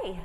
Okay,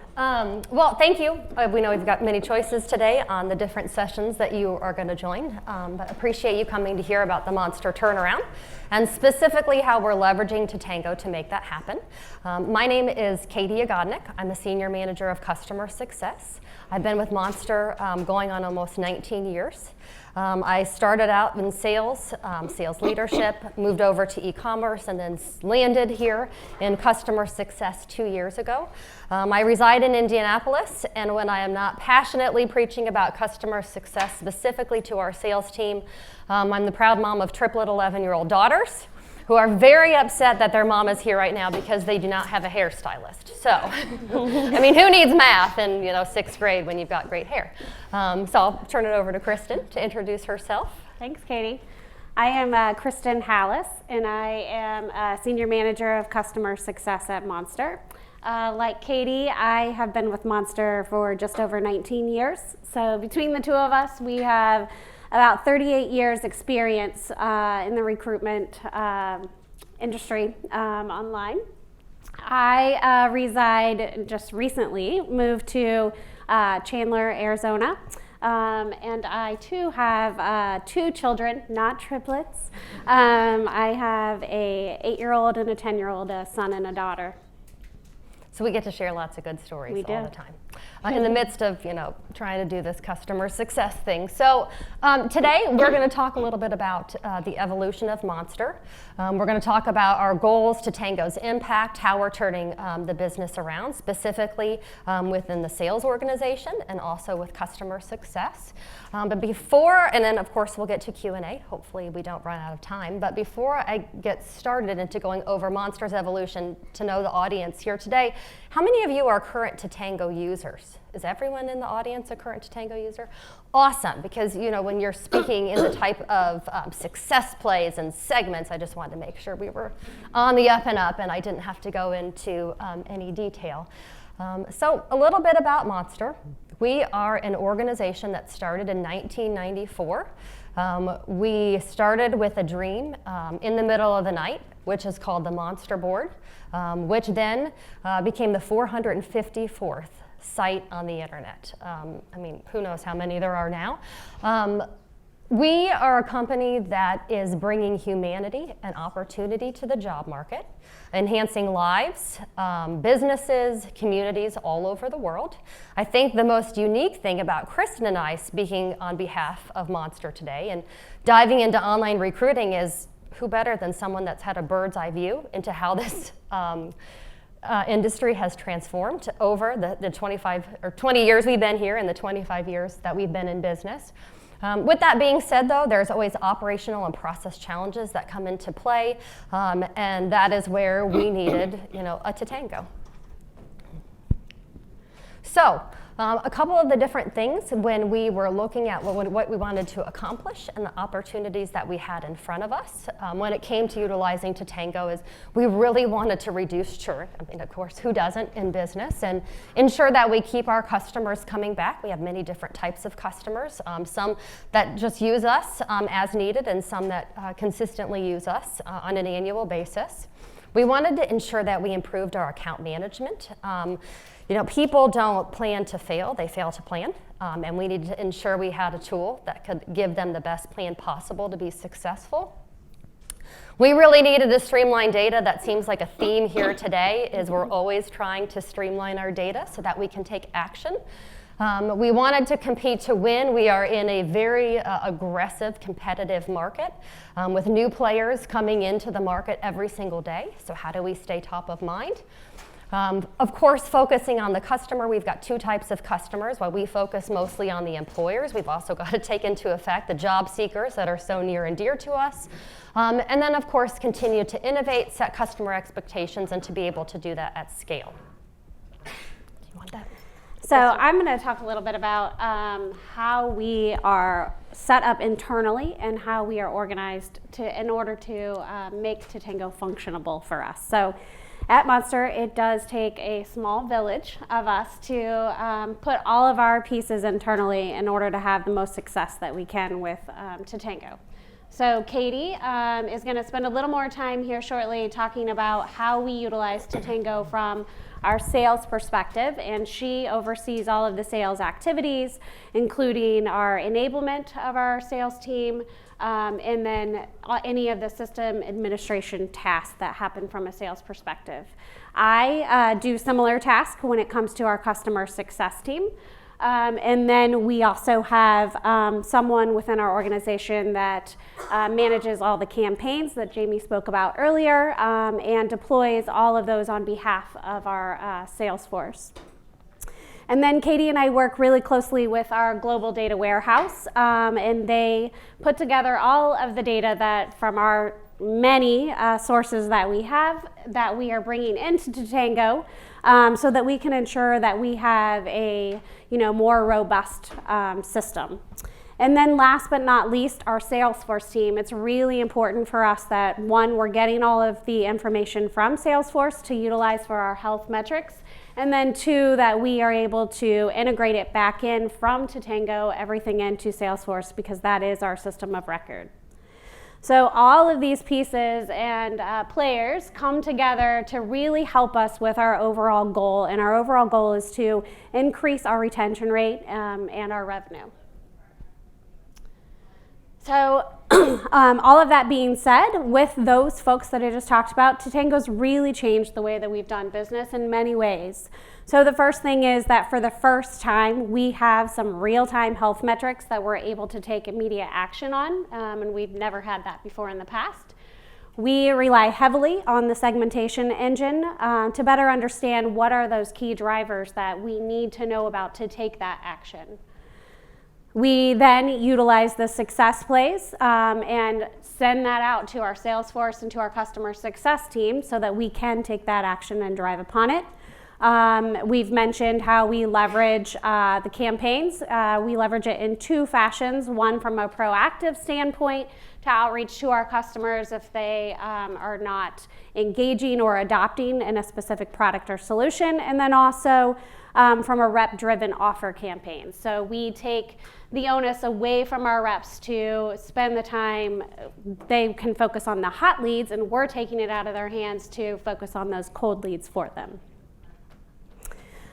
well, thank you. We know we've got many choices today on the different sessions that you are going to join, but appreciate you coming to hear about the Monster turnaround and specifically how we're leveraging Totango to make that happen. My name is Katie Yagodnik. I'm a Senior Manager of Customer Success. I've been with Monster going on almost 19 years. I started out in sales, sales leadership, moved over to e-commerce, and then landed here in customer success 2 years ago. I reside in Indianapolis, and when I am not passionately preaching about customer success specifically to our sales team, I'm the proud mom of triplet 11-year-old daughters who are very upset that their mom is here right now because they do not have a hairstylist. So, I mean, who needs math in 6th grade when you've got great hair? So I'll turn it over to Kristin to introduce herself. Thanks, Katie. I am Kristin Hallas, and I am a Senior Manager of Customer Success at Monster. Like Katie, I have been with Monster for just over 19 years. So between the two of us, we have about 38 years experience in the recruitment industry online. I just recently moved to Chandler, Arizona, and I too have 2 children, not triplets. I have a 8-year-old and a 10-year-old, a son and a daughter. So we get to share lots of good stories all do. the time. In the midst of, trying to do this customer success thing. So today we're going to talk a little bit about the evolution of Monster. We're going to talk about our goals, Totango's impact, how we're turning the business around, specifically within the sales organization and also with customer success. But before, and then of course we'll get to Q&A. Hopefully we don't run out of time. But before I get started into going over Monster's evolution to know the audience here today, how many of you are current Totango users? Is everyone in the audience a current Totango user? Awesome, because when you're speaking in the type of success plays and segments, I just wanted to make sure we were on the up and up and I didn't have to go into any detail. So a little bit about Monster. We are an organization that started in 1994. We started with a dream in the middle of the night, which is called the Monster Board, which then became the 454th site on the internet. I mean, who knows how many there are now. We are a company that is bringing humanity and opportunity to the job market, enhancing lives, businesses, communities all over the world. I think the most unique thing about Kristin and I speaking on behalf of Monster today and diving into online recruiting is who better than someone that's had a bird's eye view into how this industry has transformed over the 20 years we've been here and the 25 years that we've been in business. With that being said, though, there's always operational and process challenges that come into play, and that is where we needed, a Totango. So, a couple of the different things when we were looking at what we wanted to accomplish and the opportunities that we had in front of us when it came to utilizing Totango is we really wanted to reduce churn. I mean, of course, who doesn't in business? And ensure that we keep our customers coming back. We have many different types of customers, some that just use us as needed and some that consistently use us on an annual basis. We wanted to ensure that we improved our account management. People don't plan to fail, they fail to plan. And we needed to ensure we had a tool that could give them the best plan possible to be successful. We really needed to streamline data. That seems like a theme here today, is we're always trying to streamline our data so that we can take action. We wanted to compete to win. We are in a very aggressive, competitive market with new players coming into the market every single day. So how do we stay top of mind? Of course, focusing on the customer, we've got 2 types of customers. While we focus mostly on the employers, we've also got to take into effect the job seekers that are so near and dear to us. And then, of course, continue to innovate, set customer expectations, and to be able to do that at scale. Do you want that? So I'm going to talk a little bit about how we are set up internally and how we are organized in order to make Totango functionable for us. So at Monster, it does take a small village of us to put all of our pieces internally in order to have the most success that we can with Totango. So Katie is going to spend a little more time here shortly talking about how we utilize Totango from our sales perspective, and she oversees all of the sales activities, including our enablement of our sales team, and then any of the system administration tasks that happen from a sales perspective. I do similar tasks when it comes to our customer success team. And then we also have someone within our organization that manages all the campaigns that Jamie spoke about earlier, and deploys all of those on behalf of our sales force. And then Katie and I work really closely with our global data warehouse, and they put together all of the data that from our many sources that we have that we are bringing into Totango, so that we can ensure that we have a more robust system. And then last but not least, our Salesforce team. It's really important for us that, one, we're getting all of the information from Salesforce to utilize for our health metrics, and then two, that we are able to integrate it back in from Totango, everything into Salesforce, because that is our system of record. So all of these pieces and players come together to really help us with our overall goal, and our overall goal is to increase our retention rate and our revenue. So all of that being said, with those folks that I just talked about, Totango's really changed the way that we've done business in many ways. So the first thing is that for the first time, we have some real-time health metrics that we're able to take immediate action on, and we've never had that before in the past. We rely heavily on the segmentation engine to better understand what are those key drivers that we need to know about to take that action. We then utilize the success plays and send that out to our sales force and to our customer success team so that we can take that action and drive upon it. We've mentioned how we leverage the campaigns. We leverage it in two fashions, one from a proactive standpoint to outreach to our customers if they are not engaging or adopting in a specific product or solution, and then also from a rep-driven offer campaign. So we take the onus away from our reps to spend the time, they can focus on the hot leads, and we're taking it out of their hands to focus on those cold leads for them.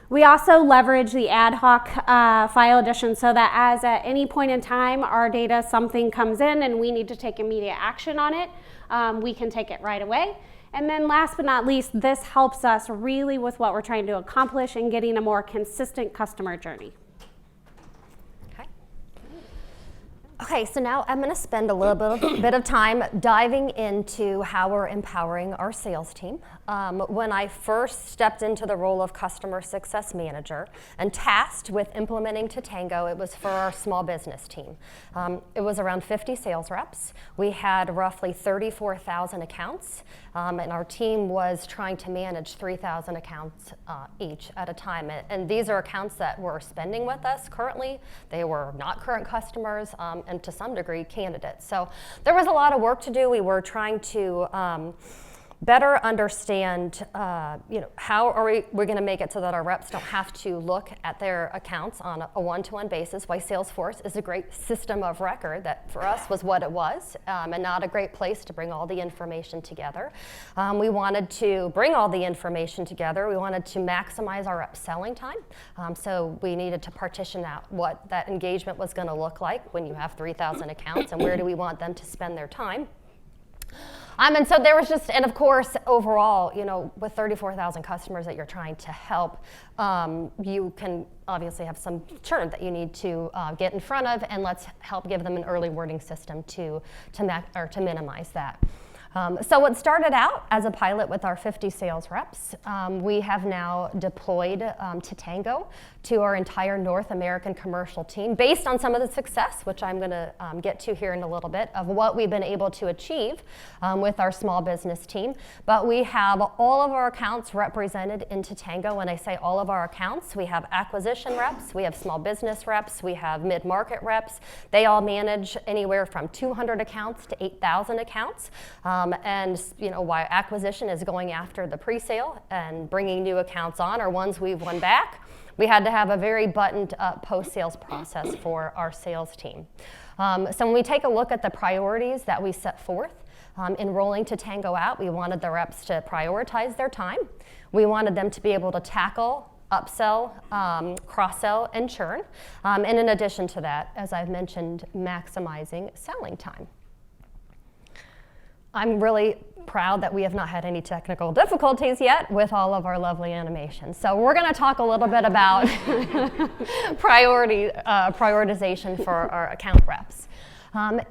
We also leverage the ad hoc file addition so that as at any point in time our data, something comes in and we need to take immediate action on it, we can take it right away. And then last but not least, this helps us really with what we're trying to accomplish in getting a more consistent customer journey. Okay, so now I'm going to spend a little bit of time diving into how we're empowering our sales team. When I first stepped into the role of customer success manager and tasked with implementing Totango, it was for our small business team. It was around 50 sales reps. We had roughly 34,000 accounts, and our team was trying to manage 3,000 accounts each at a time. And these are accounts that were spending with us currently. They were not current customers, and to some degree candidates. So there was a lot of work to do. We were trying to better understand, how are we're going to make it so that our reps don't have to look at their accounts on a one-to-one basis. Why Salesforce is a great system of record that for us was what it was, and not a great place to bring all the information together. We wanted to bring all the information together. We wanted to maximize our rep selling time. So we needed to partition out what that engagement was going to look like when you have 3,000 accounts, and where do we want them to spend their time. And so there was just, and of course, overall, with 34,000 customers that you're trying to help, you can obviously have some churn that you need to get in front of, and let's help give them an early warning system to minimize that. So what started out as a pilot with our 50 sales reps, we have now deployed Totango to our entire North American commercial team based on some of the success, which I'm going to get to here in a little bit, of what we've been able to achieve with our small business team. But we have all of our accounts represented in Totango. When I say all of our accounts, we have acquisition reps, we have small business reps, we have mid-market reps. They all manage anywhere from 200 accounts to 8,000 accounts. And why acquisition is going after the pre-sale and bringing new accounts on or ones we've won back. We had to have a very buttoned up post-sales process for our sales team. So when we take a look at the priorities that we set forth in rolling Totango out, we wanted the reps to prioritize their time. We wanted them to be able to tackle upsell, cross-sell, and churn. And in addition to that, as I've mentioned, maximizing selling time. I'm really proud that we have not had any technical difficulties yet with all of our lovely animations. So we're going to talk a little bit about prioritization for our account reps.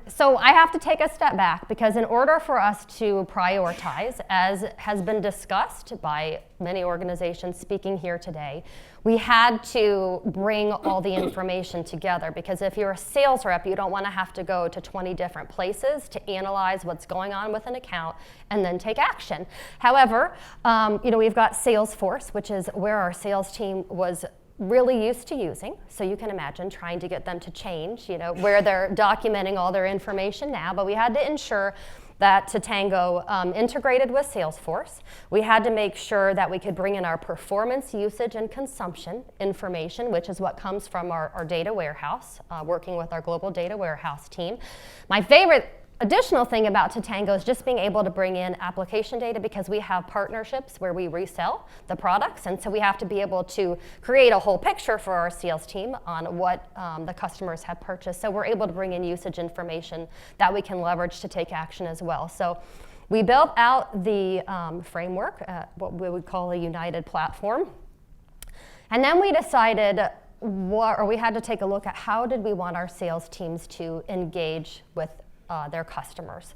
So I have to take a step back because in order for us to prioritize, as has been discussed by many organizations speaking here today, we had to bring all the information together because if you're a sales rep, you don't want to have to go to 20 different places to analyze what's going on with an account and then take action. However, we've got Salesforce, which is where our sales team was really used to using. So you can imagine trying to get them to change, where they're documenting all their information now, but we had to ensure that Totango integrated with Salesforce. We had to make sure that we could bring in our performance, usage, and consumption information, which is what comes from our data warehouse, working with our global data warehouse team. My favorite additional thing about Totango is just being able to bring in application data because we have partnerships where we resell the products, and so we have to be able to create a whole picture for our sales team on what the customers have purchased. So we're able to bring in usage information that we can leverage to take action as well. So we built out the framework, what we would call a united platform, and then we decided we had to take a look at how did we want our sales teams to engage with their customers.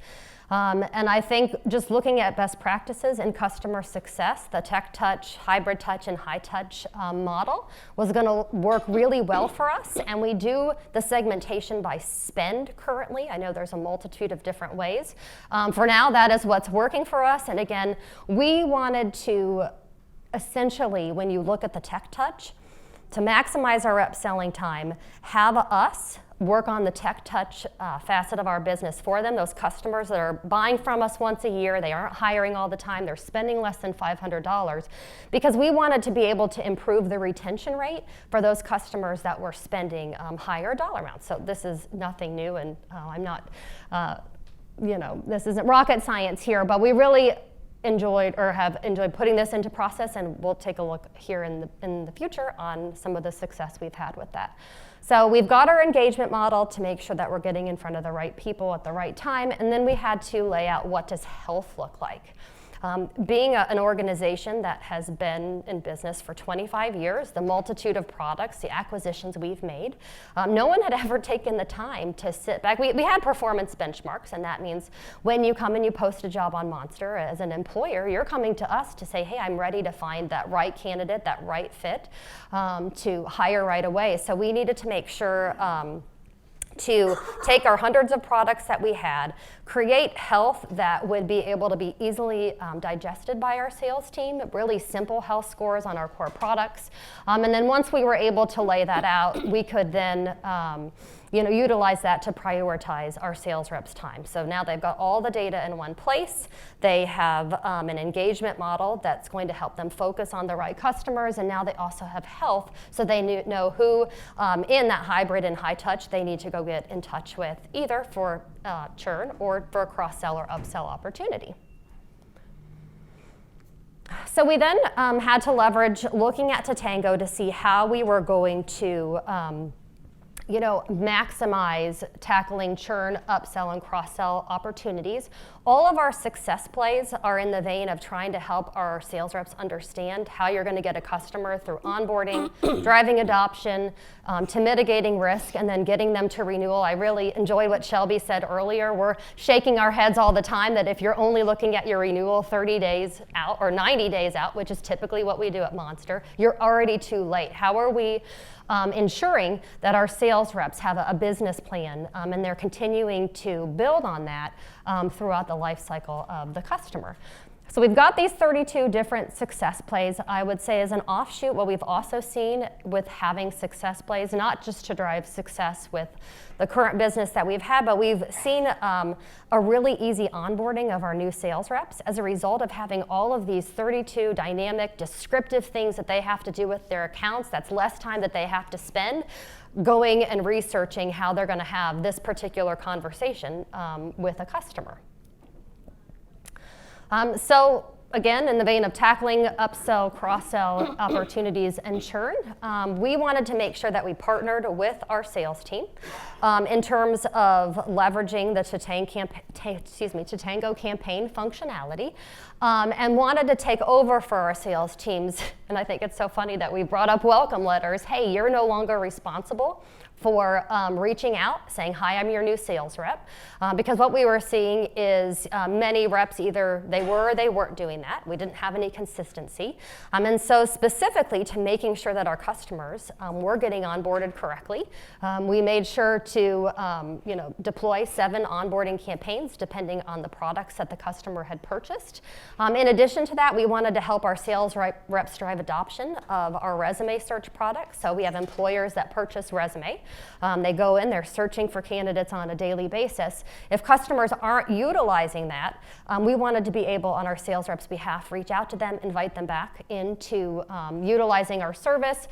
And I think just looking at best practices in customer success, the tech touch, hybrid touch, and high touch model was going to work really well for us. And we do the segmentation by spend currently. I know there's a multitude of different ways. For now, that is what's working for us. And again, we wanted to essentially, when you look at the tech touch, to maximize our rep selling time, have us work on the tech touch facet of our business for them. Those customers that are buying from us once a year, they aren't hiring all the time, they're spending less than $500, because we wanted to be able to improve the retention rate for those customers that were spending higher dollar amounts. So this is nothing new, and I'm not, this isn't rocket science here, but we really have enjoyed putting this into process, and we'll take a look here in the future on some of the success we've had with that. So we've got our engagement model to make sure that we're getting in front of the right people at the right time, and then we had to lay out what does health look like. Being an organization that has been in business for 25 years, the multitude of products, the acquisitions we've made, no one had ever taken the time to sit back. We had performance benchmarks, and that means when you come and you post a job on Monster as an employer, you're coming to us to say, hey, I'm ready to find that right candidate, that right fit to hire right away. So we needed to make sure to take our hundreds of products that we had, create health that would be able to be easily digested by our sales team, really simple health scores on our core products. And then once we were able to lay that out, we could then utilize that to prioritize our sales reps' time. So now they've got all the data in one place. They have an engagement model that's going to help them focus on the right customers, and now they also have health, so they know who in that hybrid and high touch they need to go get in touch with, either for churn or for a cross-sell or upsell opportunity. So we then had to leverage looking at Totango to see how we were going to maximize tackling churn, upsell, and cross-sell opportunities. All of our success plays are in the vein of trying to help our sales reps understand how you're going to get a customer through onboarding, driving adoption, to mitigating risk, and then getting them to renewal. I really enjoyed what Shelby said earlier. We're shaking our heads all the time that if you're only looking at your renewal 30 days out or 90 days out, which is typically what we do at Monster, you're already too late. How are we ensuring that our sales reps have a business plan and they're continuing to build on that throughout the life cycle of the customer? So we've got these 32 different success plays. I would say as an offshoot, what we've also seen with having success plays, not just to drive success with the current business that we've had, but we've seen a really easy onboarding of our new sales reps as a result of having all of these 32 dynamic, descriptive things that they have to do with their accounts. That's less time that they have to spend going and researching how they're going to have this particular conversation with a customer. So again, in the vein of tackling upsell, cross-sell opportunities and churn, we wanted to make sure that we partnered with our sales team in terms of leveraging the Totango campaign functionality, and wanted to take over for our sales teams. And I think it's so funny that we brought up welcome letters. Hey, you're no longer responsible for reaching out, saying, hi, I'm your new sales rep. Because what we were seeing is many reps, either they were or they weren't doing that. We didn't have any consistency. And so specifically to making sure that our customers were getting onboarded correctly, we made sure to deploy 7 onboarding campaigns depending on the products that the customer had purchased. In addition to that, we wanted to help our sales reps drive adoption of our resume search product. So we have employers that purchase resume. They go in, they're searching for candidates on a daily basis. If customers aren't utilizing that, we wanted to be able, on our sales reps' behalf, reach out to them, invite them back into utilizing our service.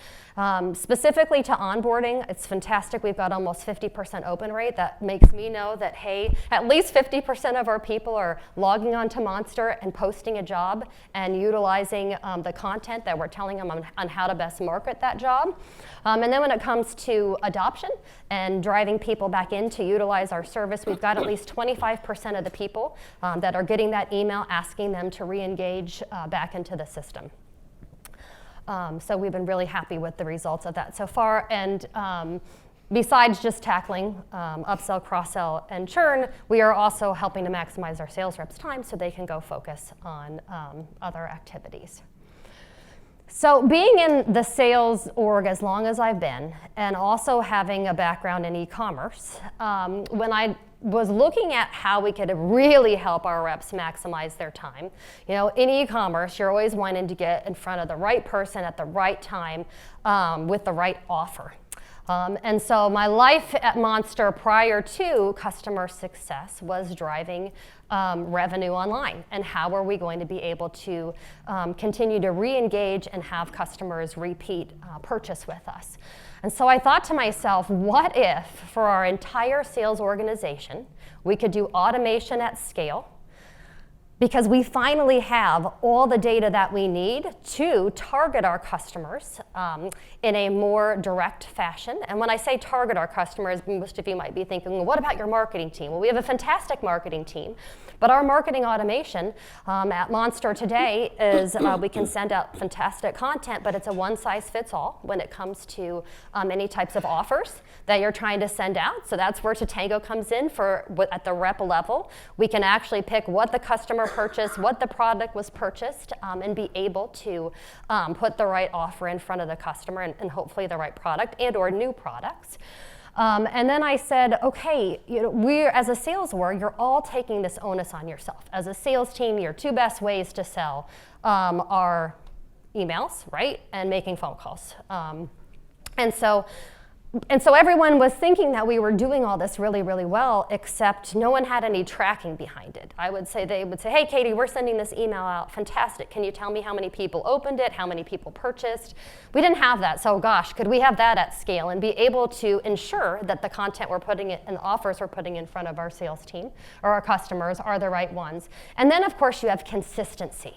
Specifically to onboarding, it's fantastic. We've got almost 50% open rate. That makes me know that, hey, at least 50% of our people are logging on to Monster and posting a job and utilizing the content that we're telling them on how to best market that job. And then when it comes to adoption and driving people back in to utilize our service, we've got at least 25% of the people that are getting that email asking them to re-engage back into the system. So we've been really happy with the results of that so far. And besides just tackling upsell, cross-sell, and churn, we are also helping to maximize our sales reps' time so they can go focus on other activities. So being in the sales org as long as I've been, and also having a background in e-commerce, when I was looking at how we could really help our reps maximize their time, in e-commerce, you're always wanting to get in front of the right person at the right time with the right offer. And so my life at Monster prior to customer success was driving revenue online, and how are we going to be able to continue to re-engage and have customers repeat purchase with us. And so I thought to myself, what if for our entire sales organization we could do automation at scale, because we finally have all the data that we need to target our customers in a more direct fashion. And when I say target our customers, most of you might be thinking, well, what about your marketing team? Well, we have a fantastic marketing team, but our marketing automation at Monster today is we can send out fantastic content, but it's a one-size-fits-all when it comes to any types of offers that you're trying to send out. So that's where Totango comes in at the rep level. We can actually pick what the customer purchased, what the product was purchased, and be able to put the right offer in front of the customer and hopefully the right product and or new products. And then I said, okay, we're, as a sales org, you're all taking this onus on yourself. As a sales team, your 2 best ways to sell are emails, right, and making phone calls. And so everyone was thinking that we were doing all this really, really well, except no one had any tracking behind it. They would say, hey, Katie, we're sending this email out. Fantastic. Can you tell me how many people opened it, how many people purchased? We didn't have that. So gosh, could we have that at scale and be able to ensure that the content we're putting in and the offers we're putting in front of our sales team or our customers are the right ones? And then, of course, you have consistency.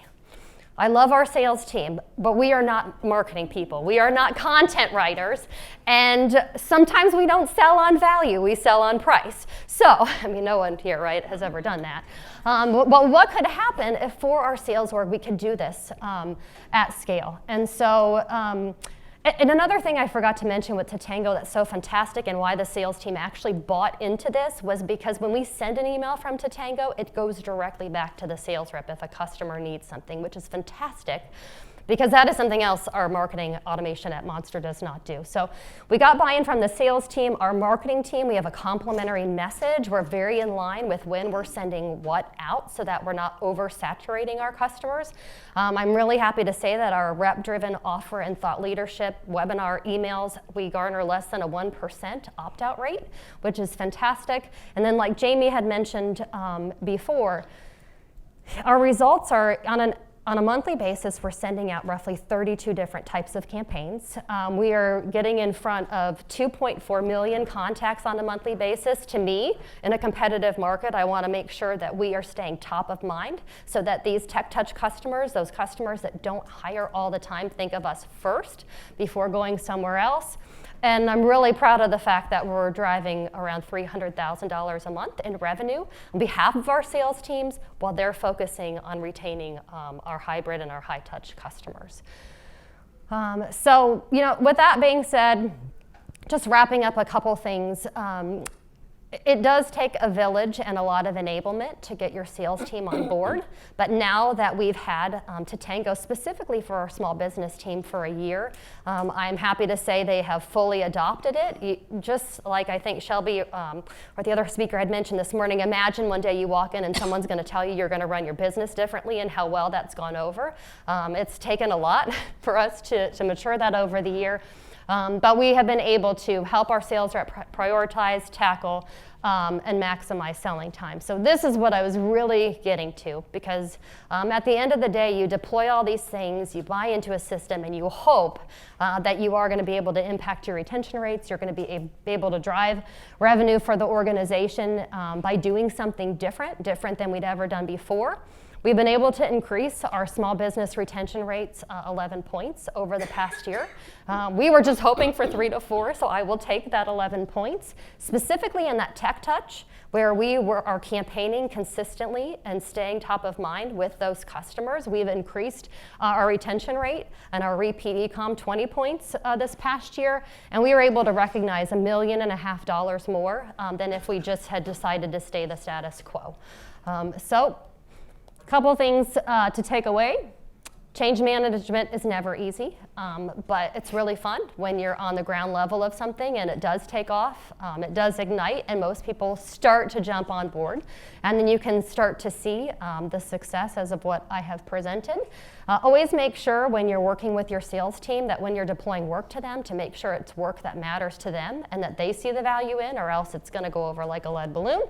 I love our sales team, but we are not marketing people. We are not content writers, and sometimes we don't sell on value, we sell on price. So, no one here, right, has ever done that. But what could happen if for our sales org we could do this at scale? And so, and another thing I forgot to mention with Totango that's so fantastic and why the sales team actually bought into this was because when we send an email from Totango, it goes directly back to the sales rep if a customer needs something, which is fantastic. because that is something else our marketing automation at Monster does not do. So we got buy-in from the sales team, our marketing team. We have a complimentary message. We're very in line with when we're sending what out so that we're not oversaturating our customers. I'm really happy to say that our rep-driven offer and thought leadership webinar emails, we garner less than a 1% opt-out rate, which is fantastic. And then like Jamie had mentioned before, our results are on a monthly basis, we're sending out roughly 32 different types of campaigns. We are getting in front of 2.4 million contacts on a monthly basis. To me, in a competitive market, I want to make sure that we are staying top of mind so that these tech touch customers, those customers that don't hire all the time, think of us first before going somewhere else. And I'm really proud of the fact that we're driving around $300,000 a month in revenue on behalf of our sales teams while they're focusing on retaining our hybrid and our high-touch customers. So, with that being said, just wrapping up a couple things. It does take a village and a lot of enablement to get your sales team on board, but now that we've had Totango specifically for our small business team for a year, I'm happy to say they have fully adopted it. Just like I think Shelby or the other speaker had mentioned this morning, imagine one day you walk in and someone's going to tell you you're going to run your business differently and how well that's gone over. It's taken a lot for us to mature that over the year. But we have been able to help our sales rep prioritize, tackle, and maximize selling time. So this is what I was really getting to, because at the end of the day, you deploy all these things, you buy into a system, and you hope that you are going to be able to impact your retention rates. You're going to be able to drive revenue for the organization by doing something different than we'd ever done before. We've been able to increase our small business retention rates 11 points over the past year. We were just hoping for 3 to 4, so I will take that 11 points. Specifically in that tech touch, where we are campaigning consistently and staying top of mind with those customers, we've increased our retention rate and our repeat e-com 20 points this past year, and we were able to recognize $1.5 million more than if we just had decided to stay the status quo. Couple things to take away. Change management is never easy, but it's really fun when you're on the ground level of something and it does take off, it does ignite, and most people start to jump on board. And then you can start to see the success as of what I have presented. Always make sure when you're working with your sales team that when you're deploying work to them, to make sure it's work that matters to them and that they see the value in, or else it's going to go over like a lead balloon.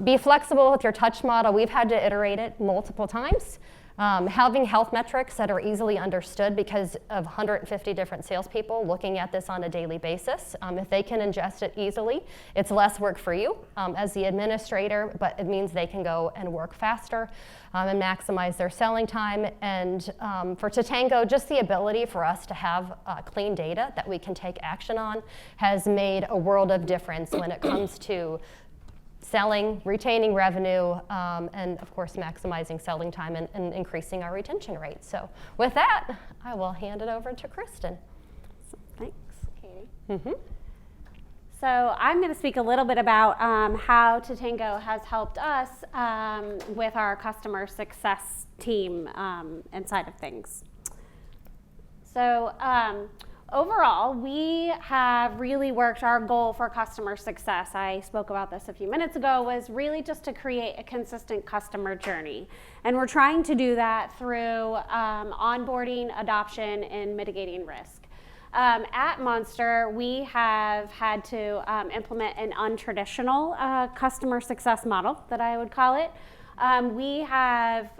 Be flexible with your touch model. We've had to iterate it multiple times. Having health metrics that are easily understood because of 150 different salespeople looking at this on a daily basis. If they can ingest it easily, it's less work for you as the administrator, but it means they can go and work faster and maximize their selling time. And for Totango, just the ability for us to have clean data that we can take action on has made a world of difference when it comes to selling, retaining revenue, and of course maximizing selling time and increasing our retention rate. So with that, I will hand it over to Kristin. Thanks, Katie. Mm-hmm. So I'm going to speak a little bit about how Totango has helped us with our customer success team inside of things. So overall, we have really worked, our goal for customer success, I spoke about this a few minutes ago, was really just to create a consistent customer journey. And we're trying to do that through onboarding, adoption, and mitigating risk. At Monster, we have had to implement an untraditional customer success model, that I would call it. We have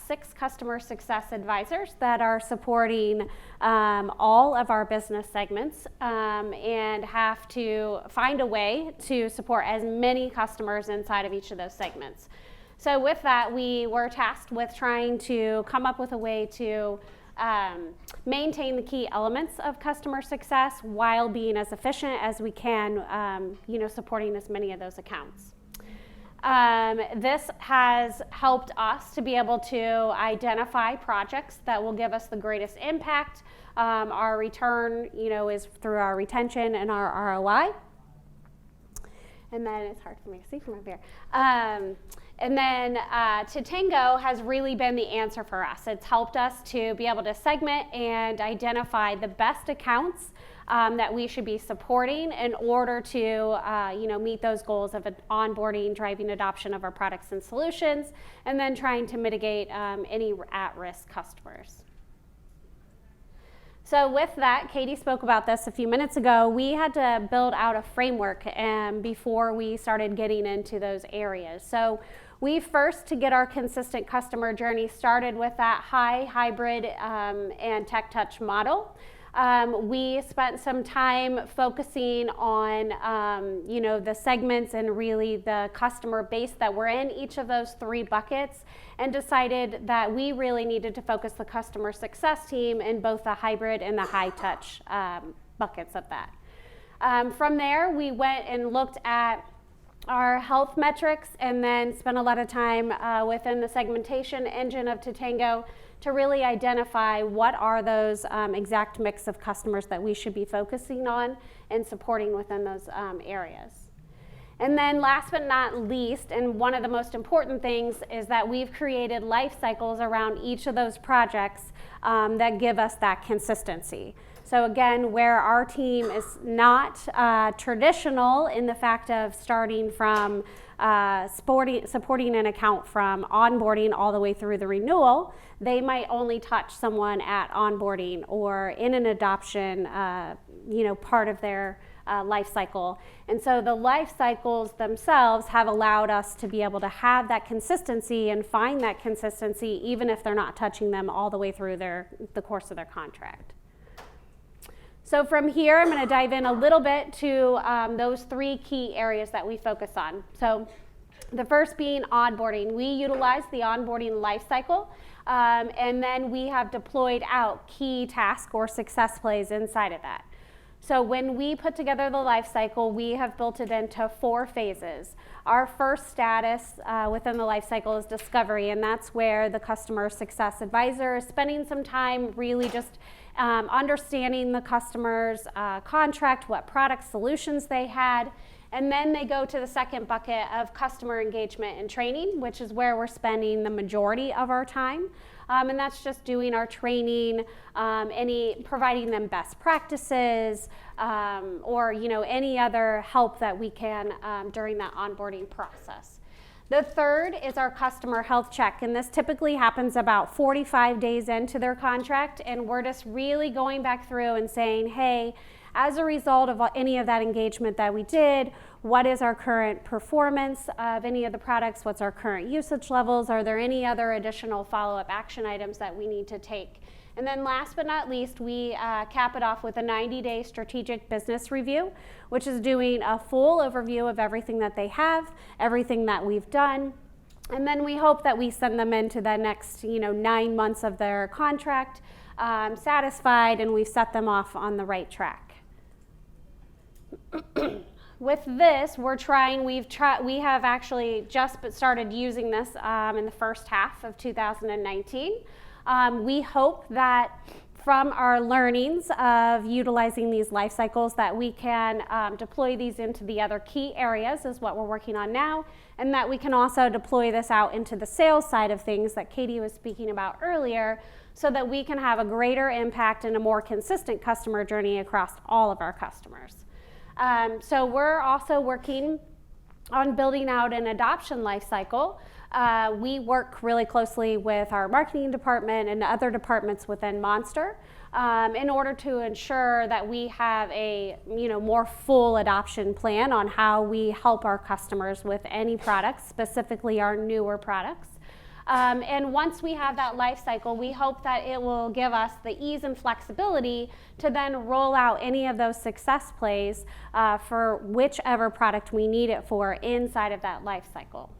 6 customer success advisors that are supporting all of our business segments and have to find a way to support as many customers inside of each of those segments. So with that, we were tasked with trying to come up with a way to maintain the key elements of customer success while being as efficient as we can, supporting as many of those accounts. This has helped us to be able to identify projects that will give us the greatest impact. Our return, is through our retention and our ROI. And then it's hard for me to see from up here. And then Totango has really been the answer for us. It's helped us to be able to segment and identify the best accounts that we should be supporting in order to meet those goals of onboarding, driving adoption of our products and solutions, and then trying to mitigate any at-risk customers. So with that, Katie spoke about this a few minutes ago. We had to build out a framework before we started getting into those areas. So we first, to get our consistent customer journey started with that hybrid and tech touch model. We spent some time focusing on, the segments and really the customer base that were in each of those 3 buckets, and decided that we really needed to focus the customer success team in both the hybrid and the high touch buckets of that. From there, we went and looked at our health metrics and then spent a lot of time within the segmentation engine of Totango to really identify what are those exact mix of customers that we should be focusing on and supporting within those areas. And then last but not least, and one of the most important things, is that we've created life cycles around each of those projects that give us that consistency. So again, where our team is not traditional in the fact of starting from supporting an account from onboarding all the way through the renewal, they might only touch someone at onboarding or in an adoption, part of their life cycle. And so the life cycles themselves have allowed us to be able to have that consistency and find that consistency even if they're not touching them all the way through the course of their contract. So from here, I'm going to dive in a little bit to those 3 key areas that we focus on. So the first being onboarding. We utilize the onboarding lifecycle, and then we have deployed out key task or success plays inside of that. So when we put together the lifecycle, we have built it into 4 phases. Our first status within the lifecycle is discovery, and that's where the customer success advisor is spending some time really just understanding the customer's contract, what product solutions they had, and then they go to the second bucket of customer engagement and training, which is where we're spending the majority of our time. And that's just doing our training, providing them best practices, or any other help that we can during that onboarding process. The third is our customer health check, and this typically happens about 45 days into their contract, and we're just really going back through and saying, hey, as a result of any of that engagement that we did, what is our current performance of any of the products? What's our current usage levels? Are there any other additional follow-up action items that we need to take? And then last but not least, we cap it off with a 90-day strategic business review, which is doing a full overview of everything that they have, everything that we've done. And then we hope that we send them into the next 9 months of their contract satisfied, and we've set them off on the right track. With this, we have actually just started using this in the first half of 2019. We hope that from our learnings of utilizing these life cycles that we can deploy these into the other key areas is what we're working on now, and that we can also deploy this out into the sales side of things that Katie was speaking about earlier, so that we can have a greater impact and a more consistent customer journey across all of our customers. So we're also working on building out an adoption life cycle. We work really closely with our marketing department and other departments within Monster in order to ensure that we have a more full adoption plan on how we help our customers with any products, specifically our newer products. And once we have that life cycle, we hope that it will give us the ease and flexibility to then roll out any of those success plays for whichever product we need it for inside of that life cycle.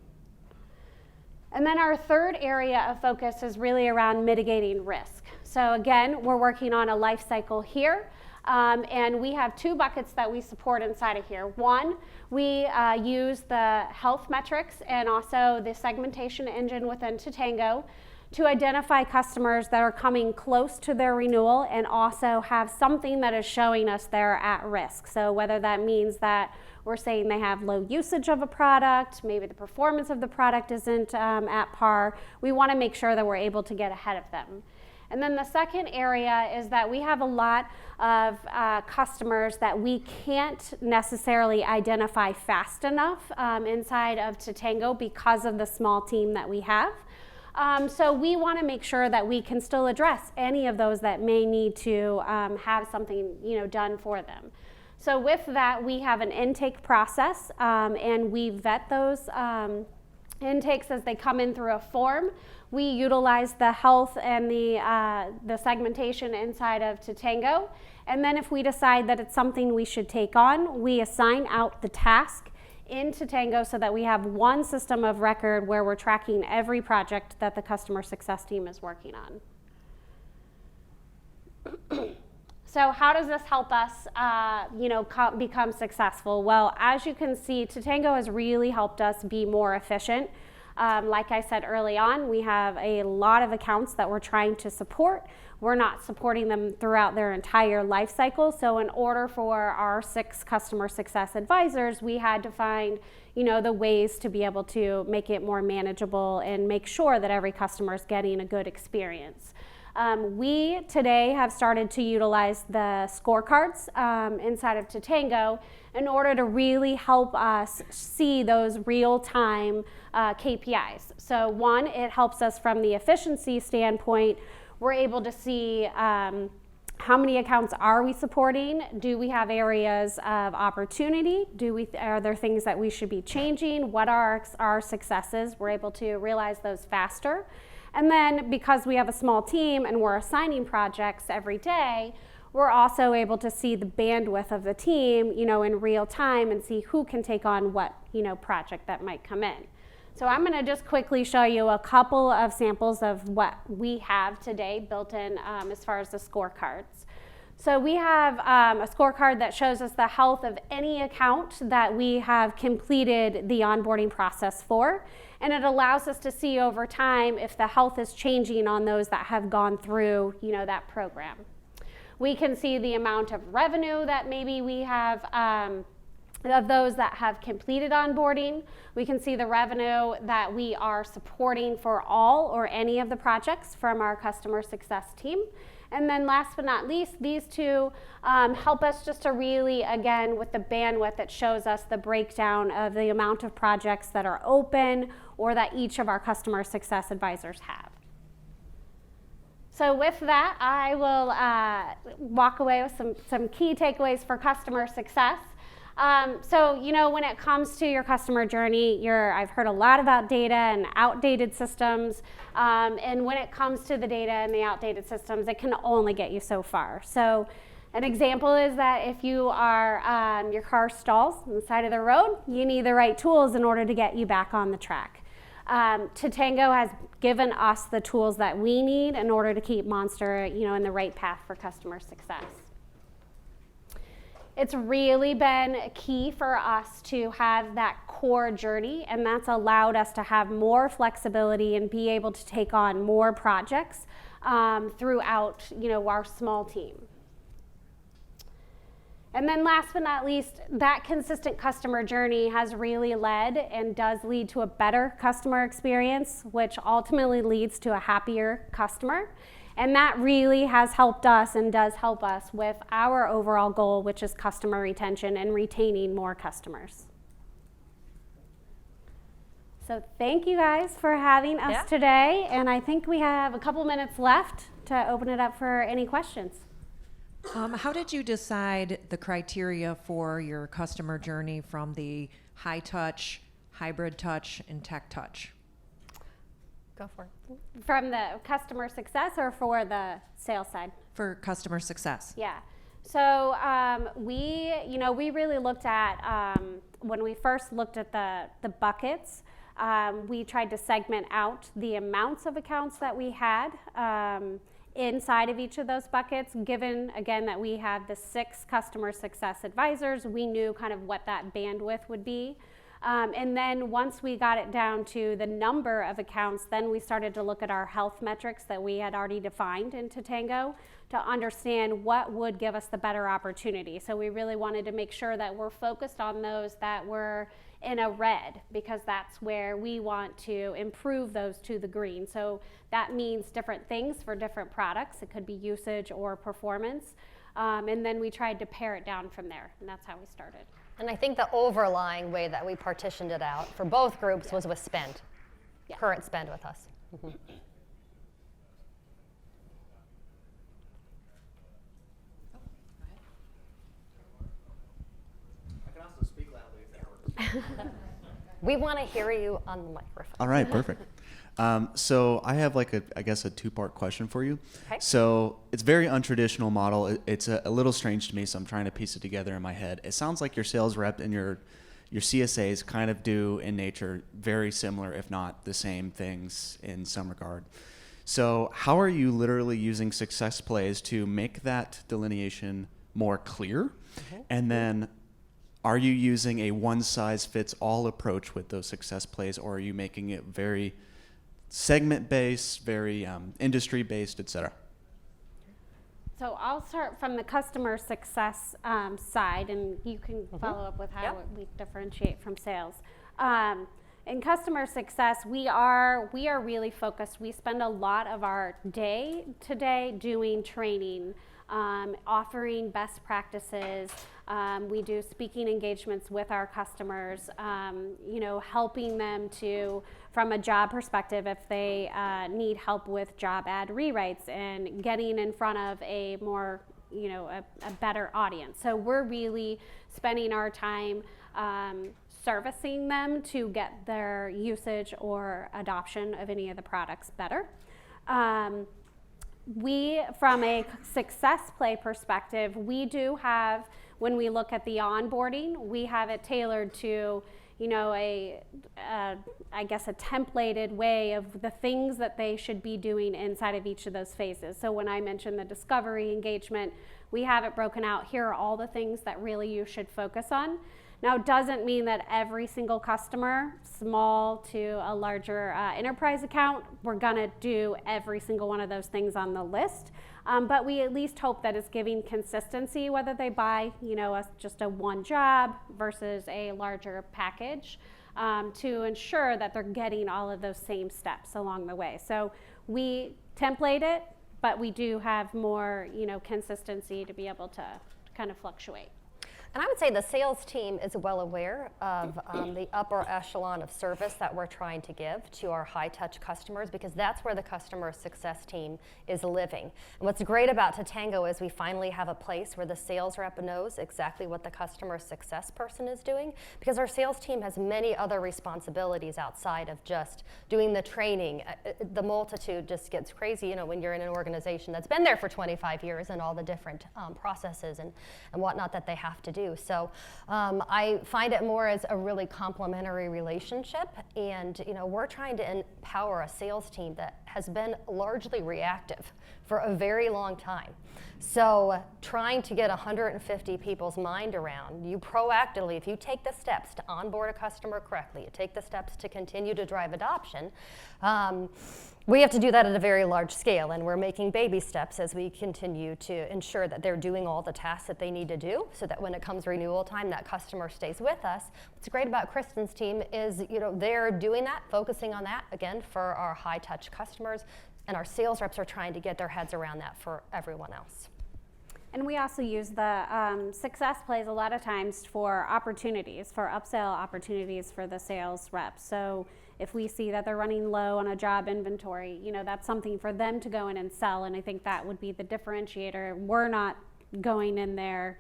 And then our third area of focus is really around mitigating risk. So again, we're working on a life cycle here. And we have 2 buckets that we support inside of here. One, we use the health metrics and also the segmentation engine within Totango to identify customers that are coming close to their renewal and also have something that is showing us they're at risk. So whether that means that we're saying they have low usage of a product, maybe the performance of the product isn't at par, we want to make sure that we're able to get ahead of them. And then the second area is that we have a lot of customers that we can't necessarily identify fast enough inside of Totango because of the small team that we have. So we want to make sure that we can still address any of those that may need to have something done for them. So with that, we have an intake process, and we vet those intakes as they come in through a form. We utilize the health and the segmentation inside of Totango. And then if we decide that it's something we should take on, we assign out the task in Totango so that we have one system of record where we're tracking every project that the customer success team is working on. So how does this help us become successful? Well, as you can see, Totango has really helped us be more efficient. Like I said early on, we have a lot of accounts that we're trying to support. We're not supporting them throughout their entire life cycle. So in order for our 6 customer success advisors, we had to find, the ways to be able to make it more manageable and make sure that every customer is getting a good experience. We today have started to utilize the scorecards inside of Totango in order to really help us see those real-time KPIs. So one, it helps us from the efficiency standpoint. We're able to see how many accounts are we supporting? Do we have areas of opportunity? Are there things that we should be changing? What are our successes? We're able to realize those faster. And then because we have a small team and we're assigning projects every day, we're also able to see the bandwidth of the team, in real time and see who can take on what, project that might come in. So I'm going to just quickly show you a couple of samples of what we have today built in as far as the scorecards. So we have a scorecard that shows us the health of any account that we have completed the onboarding process for. And it allows us to see over time if the health is changing on those that have gone through, that program. We can see the amount of revenue that maybe we have of those that have completed onboarding. We can see the revenue that we are supporting for all or any of the projects from our customer success team. And then last but not least, these two help us just to really, again, with the bandwidth, it shows us the breakdown of the amount of projects that are open or that each of our customer success advisors have. So with that, I will walk away with some key takeaways for customer success. So, when it comes to your customer journey, I've heard a lot about data and outdated systems. And when it comes to the data and the outdated systems, it can only get you so far. So an example is that if your car stalls on the side of the road, you need the right tools in order to get you back on the track. Totango has given us the tools that we need in order to keep Monster, in the right path for customer success. It's really been key for us to have that core journey, and that's allowed us to have more flexibility and be able to take on more projects throughout, our small team. And then last but not least, that consistent customer journey has really led and does lead to a better customer experience, which ultimately leads to a happier customer. And that really has helped us and does help us with our overall goal, which is customer retention and retaining more customers. So thank you guys for having us today. And I think we have a couple minutes left to open it up for any questions. How did you decide the criteria for your customer journey from the high touch, hybrid touch, and tech touch? Go for it. From the customer success or for the sales side? For customer success. Yeah. So we really looked at, when we first looked at the buckets, we tried to segment out the amounts of accounts that we had inside of each of those buckets. Given, again, that we have the 6 customer success advisors, we knew kind of what that bandwidth would be. And then once we got it down to the number of accounts, then we started to look at our health metrics that we had already defined in Totango to understand what would give us the better opportunity. So we really wanted to make sure that we're focused on those that were in a red, because that's where we want to improve those to the green. So that means different things for different products. It could be usage or performance. And then we tried to pare it down from there, and that's how we started. And I think the overlying way that we partitioned it out for both groups was with spend, current spend with us. Mm-hmm. I can also speak loudly if that works. We want to hear you on the microphone. All right, perfect. So I have like I guess a two-part question for you. Okay. So it's very untraditional model. It's a little strange to me, so I'm trying to piece it together in my head. It sounds like your sales rep and your CSAs kind of do in nature very similar, if not the same things in some regard. So how are you literally using success plays to make that delineation more clear? Mm-hmm. And then are you using a one-size-fits-all approach with those success plays, or are you making it very segment-based, very industry-based, et cetera? So I'll start from the customer success side, and you can follow up with how we differentiate from sales. In customer success, we are really focused. We spend a lot of our day today doing training, offering best practices. We do speaking engagements with our customers, helping them to, from a job perspective, if they need help with job ad rewrites and getting in front of a more, a better audience. So we're really spending our time servicing them to get their usage or adoption of any of the products better. We, from a success play perspective, we do have, when we look at the onboarding, we have it tailored to, a templated way of the things that they should be doing inside of each of those phases. So when I mentioned the discovery engagement, we have it broken out. Here are all the things that really you should focus on. Now, it doesn't mean that every single customer, small to a larger enterprise account, we're gonna do every single one of those things on the list. But we at least hope that it's giving consistency, whether they buy, just a one job versus a larger package, to ensure that they're getting all of those same steps along the way. So we template it, but we do have more, consistency to be able to kind of fluctuate. And I would say the sales team is well aware of the upper echelon of service that we're trying to give to our high-touch customers, because that's where the customer success team is living. And what's great about Totango is we finally have a place where the sales rep knows exactly what the customer success person is doing, because our sales team has many other responsibilities outside of just doing the training. The multitude just gets crazy, when you're in an organization that's been there for 25 years and all the different processes and whatnot that they have to do. So I find it more as a really complementary relationship, and we're trying to empower a sales team that has been largely reactive for a very long time. So trying to get 150 people's mind around, you proactively, if you take the steps to onboard a customer correctly, you take the steps to continue to drive adoption, we have to do that at a very large scale, and we're making baby steps as we continue to ensure that they're doing all the tasks that they need to do, so that when it comes renewal time, that customer stays with us. What's great about Kristin's team is, they're doing that, focusing on that, again, for our high-touch customers, and our sales reps are trying to get their heads around that for everyone else. And we also use the success plays a lot of times for opportunities, for upsell opportunities for the sales reps. So if we see that they're running low on a job inventory, that's something for them to go in and sell. And I think that would be the differentiator. We're not going in there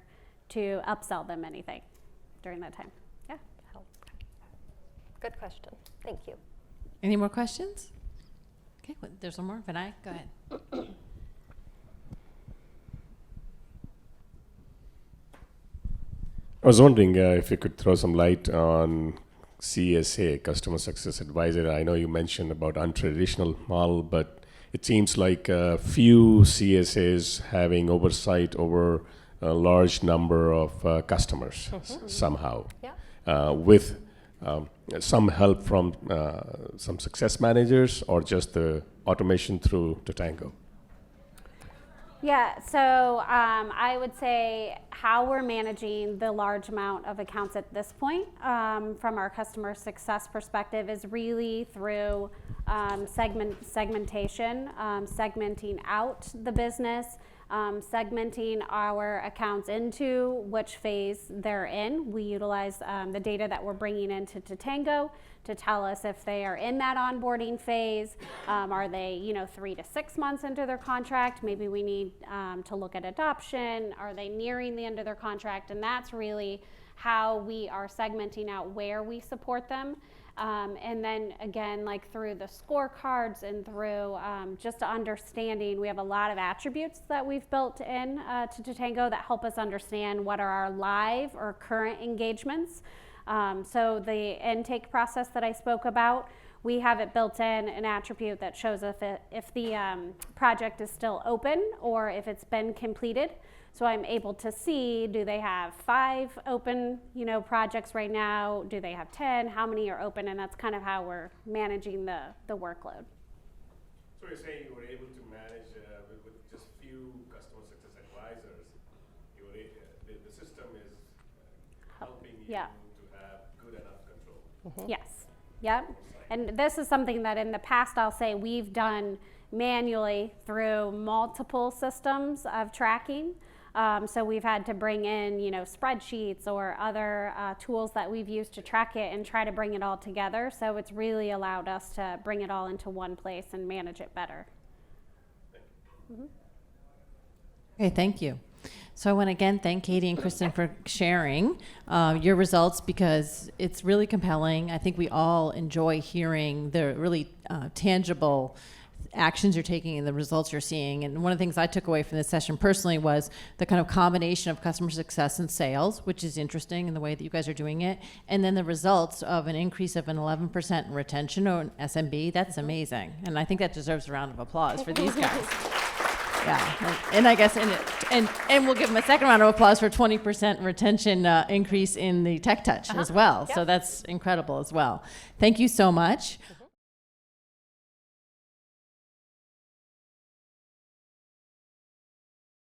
to upsell them anything during that time. Yeah. Good question. Thank you. Any more questions? Okay, well, there's one more. Vinay, go ahead. I was wondering if you could throw some light on CSA, Customer Success Advisor. I know you mentioned about untraditional model, but it seems like a few CSAs having oversight over a large number of customers somehow. Yeah. With some help from some success managers, or just the automation through Totango? Yeah, so I would say how we're managing the large amount of accounts at this point from our customer success perspective is really through segmentation, segmenting out the business, segmenting our accounts into which phase they're in. We utilize the data that we're bringing into Totango to tell us if they are in that onboarding phase. Are they, 3 to 6 months into their contract? Maybe we need to look at adoption. Are they nearing the end of their contract? And that's really how we are segmenting out where we support them. And then again, like through the scorecards and through just understanding, we have a lot of attributes that we've built in to Totango that help us understand what are our live or current engagements. So the intake process that I spoke about, we have it built in an attribute that shows if the project is still open or if it's been completed. So I'm able to see, do they have 5 open, projects right now? Do they have 10? How many are open? And that's kind of how we're managing the workload. So you're saying you were able to manage with just few customer success advisors. The system is helping you Yeah. to have good enough control. Yes. Yep. And this is something that in the past I'll say we've done manually through multiple systems of tracking. So we've had to bring in, spreadsheets or other tools that we've used to track it and try to bring it all together. So it's really allowed us to bring it all into one place and manage it better. Okay, thank you. So I want to again thank Katie and Kristin for sharing your results, because it's really compelling. I think we all enjoy hearing the really tangible actions you're taking and the results you're seeing. And one of the things I took away from this session personally was the kind of combination of customer success and sales, which is interesting in the way that you guys are doing it. And then the results of an increase of an 11% in retention or an SMB, that's amazing. And I think that deserves a round of applause for these guys. Yeah, and I guess, and we'll give them a second round of applause for 20% retention increase in the Tech Touch as well. So that's incredible as well. Thank you so much.